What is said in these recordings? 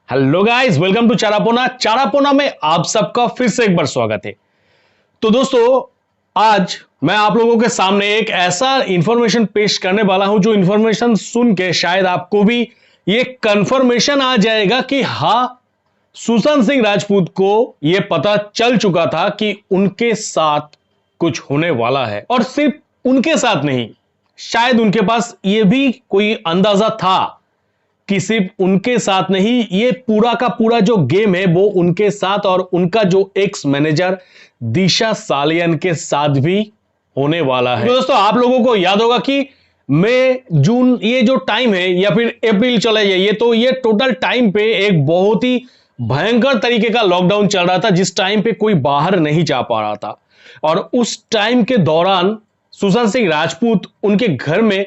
Hello guys, welcome to Charapona. Charapona में आप सबका फिर से एक बार स्वागत है। तो दोस्तों, आज मैं आप लोगों के सामने एक ऐसा इंफॉर्मेशन पेश करने वाला हूं जो इंफॉर्मेशन सुन के शायद आपको भी ये कंफर्मेशन आ जाएगा कि हाँ, सुशांत सिंह राजपूत को यह पता चल चुका था कि उनके साथ कुछ होने वाला है। और सिर्फ उनके साथ नहीं, शायद उनके पास यह भी कोई अंदाजा था कि सिर्फ उनके साथ नहीं, ये पूरा का पूरा जो गेम है वो उनके साथ और उनका जो एक्स मैनेजर दिशा सालियन के साथ भी होने वाला है। तो दोस्तों, आप लोगों को याद होगा कि मई जून ये जो टाइम है या फिर अप्रैल चले जाइए, तो ये टोटल टाइम पे एक बहुत ही भयंकर तरीके का लॉकडाउन चल रहा था, जिस टाइम पे कोई बाहर नहीं जा पा रहा था। और उस टाइम के दौरान सुशांत सिंह राजपूत उनके घर में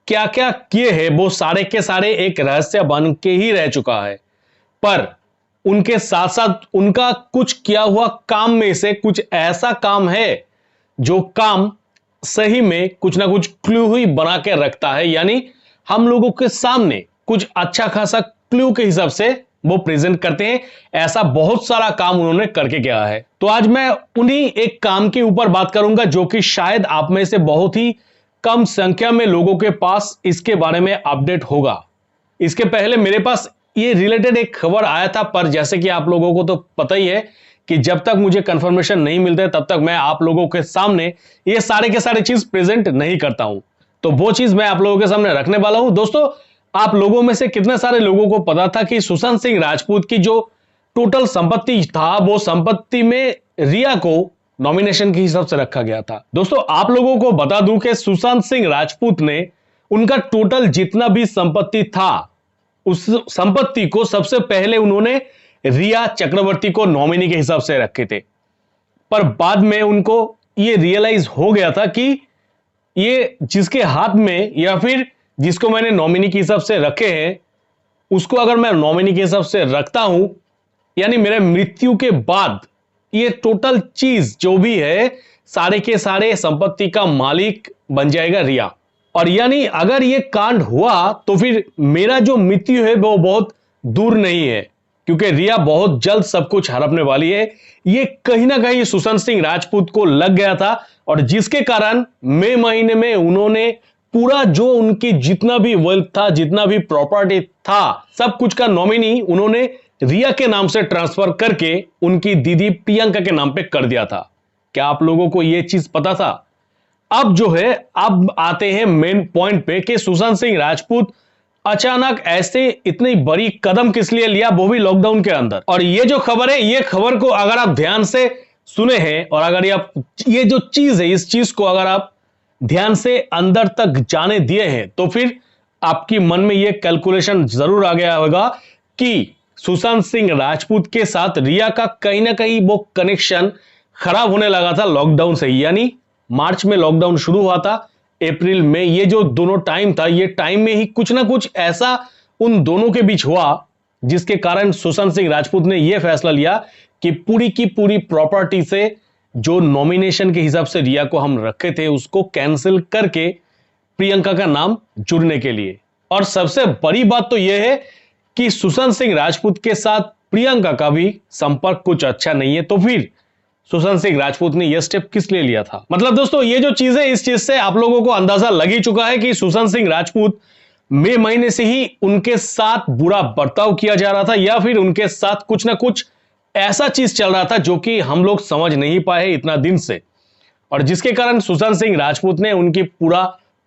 क्या क्या किए हैं वो सारे के सारे एक रहस्य बन के ही रह चुका है। पर उनके साथ साथ उनका कुछ किया हुआ काम में से कुछ ऐसा काम है जो काम सही में कुछ ना कुछ क्लू ही बना के रखता है, यानी हम लोगों के सामने कुछ अच्छा खासा क्लू के हिसाब से वो प्रेजेंट करते हैं। ऐसा बहुत सारा काम उन्होंने करके गया है। तो आज मैं उन्हीं एक काम के ऊपर बात करूंगा जो कि शायद आप में से बहुत ही कम संख्या में लोगों के पास इसके बारे में अपडेट होगा। इसके पहले मेरे पास ये रिलेटेड एक खबर आया था, पर जैसे कि आप लोगों को तो पता ही है कि जब तक मुझे कंफर्मेशन नहीं मिलता तब तक मैं आप लोगों के सामने ये सारे के सारे चीज प्रेजेंट नहीं करता हूं। तो वो चीज मैं आप लोगों के सामने रखने वाला हूं। दोस्तों, आप लोगों में से कितने सारे लोगों को पता था कि सुशांत सिंह राजपूत की जो टोटल संपत्ति था, वो संपत्ति में रिया को नॉमिनेशन के हिसाब से रखा गया था। दोस्तों, आप लोगों को बता दूं कि सुशांत सिंह राजपूत ने उनका टोटल जितना भी संपत्ति था, उस संपत्ति को सबसे पहले उन्होंने रिया चक्रवर्ती को नॉमिनी के हिसाब से रखे थे। पर बाद में उनको यह रियलाइज हो गया था कि ये जिसके हाथ में या फिर जिसको मैंने नॉमिनी के हिसाब से रखे हैं, उसको अगर मैं नॉमिनी के हिसाब से रखता हूं, यानी मेरे मृत्यु के बाद ये टोटल चीज जो भी है, सारे के सारे संपत्ति का मालिक बन जाएगा रिया। और यानी अगर ये कांड हुआ तो फिर मेरा जो मृत्यु है वो बहुत दूर नहीं है, क्योंकि रिया बहुत जल्द सब कुछ हड़पने वाली है। ये कहीं ना कहीं सुशांत सिंह राजपूत को लग गया था, और जिसके कारण मई महीने में उन्होंने पूरा जो उनकी जितना भी वेल्थ था, जितना भी प्रॉपर्टी था, सब कुछ का नॉमिनी उन्होंने रिया के नाम से ट्रांसफर करके उनकी दीदी प्रियंका के नाम पे कर दिया था। क्या आप लोगों को यह चीज पता था? अब जो है, अब आते हैं मेन पॉइंट पे कि सुशांत सिंह राजपूत अचानक ऐसे इतनी बड़ी कदम किस लिए लिया, वो भी लॉकडाउन के अंदर। और ये जो खबर है, ये खबर को अगर आप ध्यान से सुने हैं और अगर ये जो चीज है, इस चीज को अगर आप ध्यान से अंदर तक जाने दिए हैं, तो फिर आपकी मन में यह कैलकुलेशन जरूर आ गया होगा कि सुशांत सिंह राजपूत के साथ रिया का कहीं ना कहीं वो कनेक्शन खराब होने लगा था लॉकडाउन से। यानी मार्च में लॉकडाउन शुरू हुआ था, अप्रैल में ये जो दोनों टाइम था, ये टाइम में ही कुछ ना कुछ ऐसा उन दोनों के बीच हुआ, जिसके कारण सुशांत सिंह राजपूत ने यह फैसला लिया कि पूरी की पूरी प्रॉपर्टी से जो नॉमिनेशन के हिसाब से रिया को हम रखे थे, उसको कैंसिल करके प्रियंका का नाम जुड़ने के लिए। और सबसे बड़ी बात तो यह है कि सुशांत सिंह राजपूत के साथ प्रियंका का भी संपर्क कुछ अच्छा नहीं है। तो फिर सुशांत सिंह राजपूत ने यह स्टेप किस लिए लिया था? मतलब दोस्तों, ये जो चीज है, इस चीज से आप लोगों को अंदाजा लग ही चुका है कि सुशांत सिंह राजपूत मई महीने से ही उनके साथ बुरा बर्ताव किया जा रहा था, या फिर उनके साथ कुछ ना कुछ ऐसा चीज चल रहा था जो कि हम लोग समझ नहीं पाए इतना दिन से। और जिसके कारण सुशांत सिंह राजपूत ने उनकी पूरा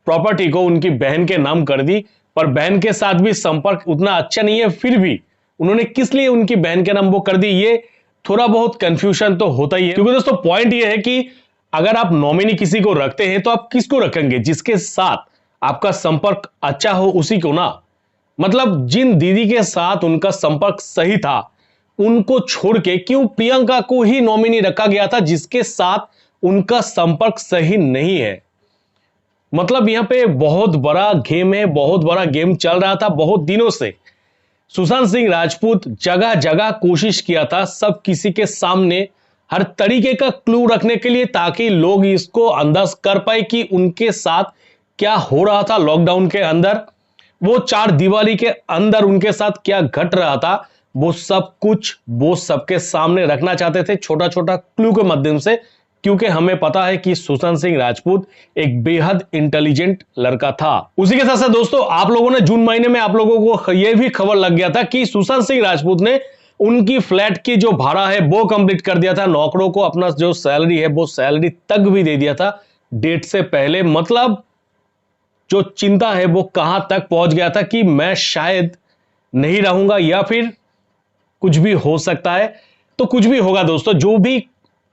प्रॉपर्टी को उनकी बहन के नाम कर दी। पर बहन के साथ भी संपर्क उतना अच्छा नहीं है, फिर भी उन्होंने किस लिए उनकी बहन के नाम वो कर दी, ये थोड़ा बहुत कंफ्यूजन तो होता ही है। क्योंकि दोस्तों, पॉइंट ये है कि अगर आप नॉमिनी किसी को रखते हैं तो आप किसको रखेंगे? जिसके साथ आपका संपर्क अच्छा हो उसी को ना। मतलब जिन दीदी के साथ उनका संपर्क सही था, उनको छोड़ के क्यों प्रियंका को ही नॉमिनी रखा गया था जिसके साथ उनका संपर्क सही नहीं है? मतलब यहां पे बहुत बड़ा गेम है, बहुत बड़ा गेम चल रहा था बहुत दिनों से। सुशांत सिंह राजपूत जगह जगह कोशिश किया था सब किसी के सामने हर तरीके का क्लू रखने के लिए, ताकि लोग इसको अंदाज कर पाए कि उनके साथ क्या हो रहा था लॉकडाउन के अंदर, वो चार दीवारी के अंदर उनके साथ क्या घट रहा था, वो सब कुछ वो सबके सामने रखना चाहते थे छोटा छोटा क्लू के माध्यम से, क्योंकि हमें पता है कि सुशांत सिंह राजपूत एक बेहद इंटेलिजेंट लड़का था। उसी के साथ साथ दोस्तों, आप लोगों ने जून महीने में आप लोगों को यह भी खबर लग गया था कि सुशांत सिंह राजपूत ने उनकी फ्लैट की जो भाड़ा है वो कंप्लीट कर दिया था, नौकरों को अपना जो सैलरी है वो सैलरी तक भी दे दिया था डेट से पहले। मतलब जो चिंता है वो कहां तक पहुंच गया था कि मैं शायद नहीं रहूंगा या फिर कुछ भी हो सकता है। तो कुछ भी होगा दोस्तों, जो भी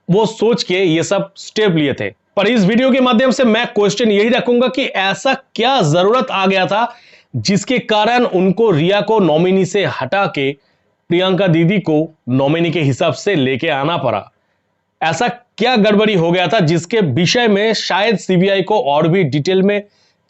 वो सोच के ये सब स्टेप लिए थे। पर इस वीडियो के माध्यम से मैं क्वेश्चन यही रखूंगा कि ऐसा क्या जरूरत आ गया था जिसके कारण उनको रिया को नॉमिनी से हटा के प्रियंका दीदी को नॉमिनी के हिसाब से लेके आना पड़ा। ऐसा क्या गड़बड़ी हो गया था जिसके विषय में शायद सीबीआई को और भी डिटेल में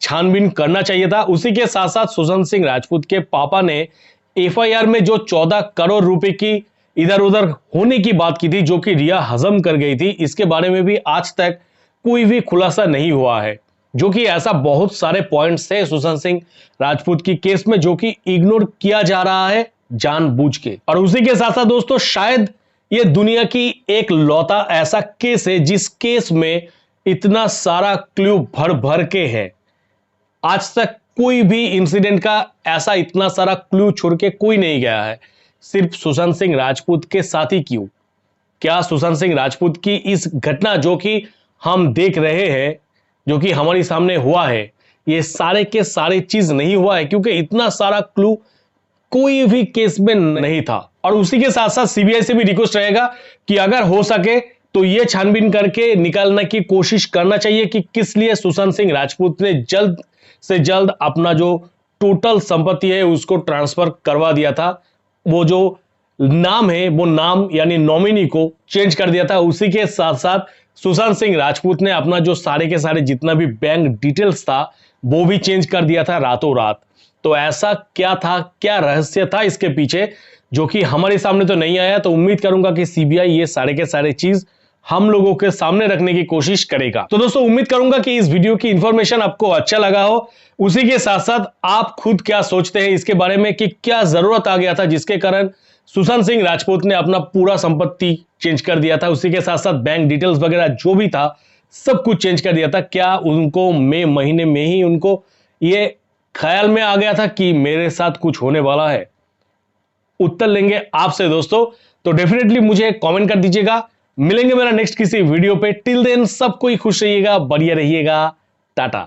छानबीन करना चाहिए था। उसी के साथ साथ सुशांत सिंह राजपूत के पापा ने एफआईआर में जो 14 करोड़ रुपए की इधर उधर होने की बात की थी, जो कि रिया हजम कर गई थी, इसके बारे में भी आज तक कोई भी खुलासा नहीं हुआ है। जो कि ऐसा बहुत सारे पॉइंट्स है सुशांत सिंह राजपूत की केस में जो कि इग्नोर किया जा रहा है जानबूझ के। और उसी के साथ साथ दोस्तों, शायद ये दुनिया की एक लौता ऐसा केस है जिस केस में इतना सारा क्लू भर भर के है। आज तक कोई भी इंसिडेंट का ऐसा इतना सारा क्लू छोड़ के कोई नहीं गया है, सिर्फ सुशांत सिंह राजपूत के साथ ही क्यों। क्या सुशांत सिंह राजपूत की इस घटना जो कि हम देख रहे हैं, जो कि हमारे सामने हुआ है, ये सारे के सारे चीज नहीं हुआ है क्योंकि इतना सारा क्लू कोई भी केस में नहीं था। और उसी के साथ साथ सीबीआई से भी रिक्वेस्ट रहेगा कि अगर हो सके तो ये छानबीन करके निकालने की कोशिश करना चाहिए कि किस लिए सुशांत सिंह राजपूत ने जल्द से जल्द अपना जो टोटल संपत्ति है उसको ट्रांसफर करवा दिया था। वो जो नाम है वो नाम यानी नॉमिनी को चेंज कर दिया था। उसी के साथ साथ सुशांत सिंह राजपूत ने अपना जो सारे के सारे जितना भी बैंक डिटेल्स था वो भी चेंज कर दिया था रातों रात। तो ऐसा क्या था, क्या रहस्य था इसके पीछे, जो कि हमारे सामने तो नहीं आया। तो उम्मीद करूंगा कि सीबीआई ये सारे के सारे चीज हम लोगों के सामने रखने की कोशिश करेगा। तो दोस्तों, उम्मीद करूंगा कि इस वीडियो की इंफॉर्मेशन आपको अच्छा लगा हो। उसी के साथ साथ आप खुद क्या सोचते हैं इसके बारे में कि क्या जरूरत आ गया था जिसके कारण सुशांत सिंह राजपूत ने अपना पूरा संपत्ति चेंज कर दिया था। उसी के साथ साथ बैंक डिटेल्स वगैरह जो भी था सब कुछ चेंज कर दिया था। क्या उनको मई महीने में ही उनको ये ख्याल में आ गया था कि मेरे साथ कुछ होने वाला है? उत्तर लेंगे आपसे दोस्तों, तो डेफिनेटली मुझे कमेंट कर दीजिएगा। मिलेंगे मेरा नेक्स्ट किसी वीडियो पे। टिल देन सब कोई खुश रहिएगा, बढ़िया रहिएगा, टाटा।